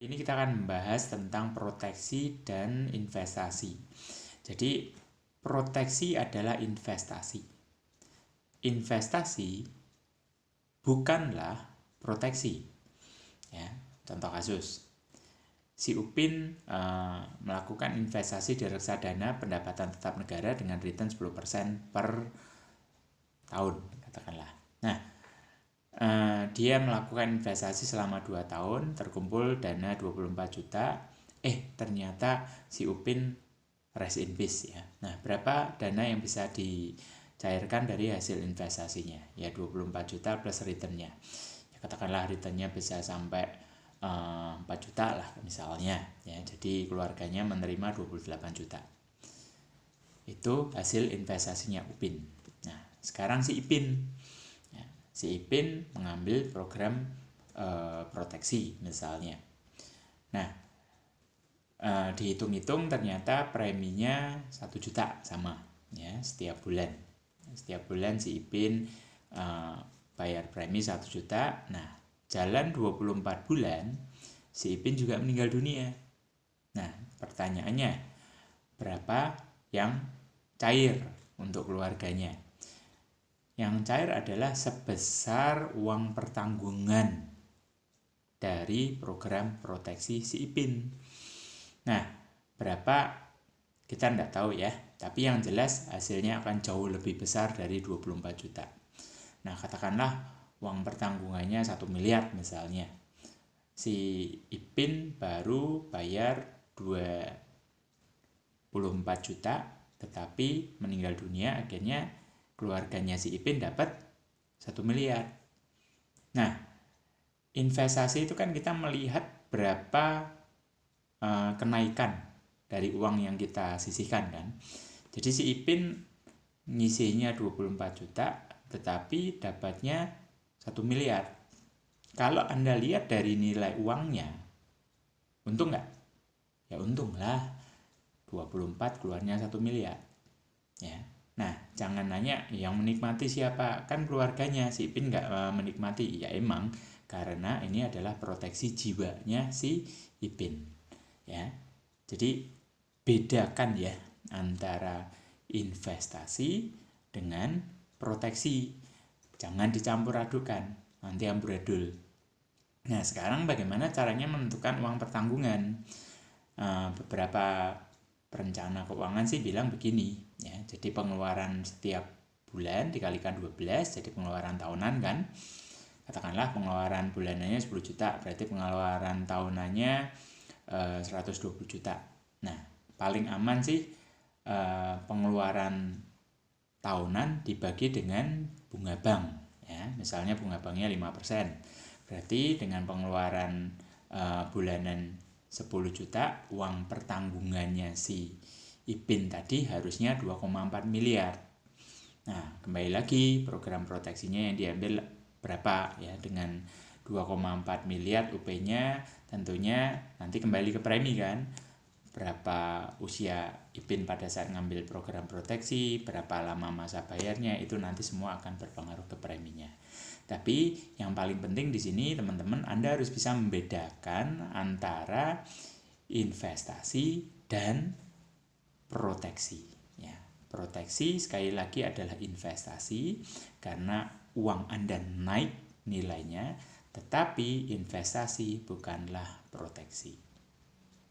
Ini kita akan membahas tentang proteksi dan investasi. Jadi, proteksi adalah investasi. Investasi bukanlah proteksi. Ya, contoh kasus. Si Upin melakukan investasi di reksadana pendapatan tetap negara dengan return 10% per tahun, katakanlah. Nah, dia melakukan investasi selama 2 tahun, terkumpul dana 24 juta. Ternyata si Upin rest in peace ya. Nah, berapa dana yang bisa dicairkan dari hasil investasinya? Ya 24 juta plus returnnya. Ya, katakanlah returnnya bisa sampai 4 juta lah misalnya ya. Jadi keluarganya menerima 28 juta. Itu hasil investasinya Upin. Nah, sekarang si Ipin. Ya, si Ipin mengambil program proteksi misalnya. Nah, dihitung-hitung ternyata preminya 1 juta sama ya setiap bulan. Setiap bulan si Ipin bayar premi 1 juta. Nah, jalan 24 bulan si Ipin juga meninggal dunia. Nah, pertanyaannya, berapa yang cair untuk keluarganya? Yang cair adalah sebesar uang pertanggungan dari program proteksi si Ipin. Nah, berapa kita tidak tahu ya, tapi yang jelas hasilnya akan jauh lebih besar dari 24 juta. Nah, katakanlah uang pertanggungannya 1 miliar misalnya. Si Ipin baru bayar 24 juta, tetapi meninggal dunia, akhirnya keluarganya si Ipin dapat 1 miliar. Nah, investasi itu kan kita melihat berapa kenaikan dari uang yang kita sisihkan kan. Jadi si Ipin ngisinya 24 juta, tetapi dapatnya 1 miliar. Kalau Anda lihat dari nilai uangnya, untung nggak? Ya untung lah, 24 keluarnya 1 miliar. Ya. Nah, jangan nanya yang menikmati siapa, kan keluarganya. Si Ipin nggak menikmati. Ya emang, karena ini adalah proteksi jiwanya si Ipin. Ya. Jadi bedakan ya antara investasi dengan proteksi. Jangan dicampur adukan, nanti amburadul. Nah, sekarang bagaimana caranya menentukan uang pertanggungan? Beberapa perencana keuangan sih bilang begini ya. Jadi pengeluaran setiap bulan dikalikan 12, jadi pengeluaran tahunan kan. Katakanlah pengeluaran bulanannya 10 juta, berarti pengeluaran tahunannya 120 juta. Nah, paling aman sih pengeluaran tahunan dibagi dengan bunga bank ya. Misalnya bunga banknya 5%. Berarti dengan pengeluaran bulanan 10 juta, uang pertanggungannya si Ipin tadi harusnya 2,4 miliar. Nah, kembali lagi program proteksinya yang diambil berapa ya, dengan 2,4 miliar UP-nya tentunya nanti kembali ke premi kan. Berapa usia Ipin pada saat ngambil program proteksi, berapa lama masa bayarnya, itu nanti semua akan berpengaruh ke preminya. Tapi yang paling penting di sini teman-teman, Anda harus bisa membedakan antara investasi dan proteksi. Ya, proteksi sekali lagi adalah investasi karena uang Anda naik nilainya, tetapi investasi bukanlah proteksi.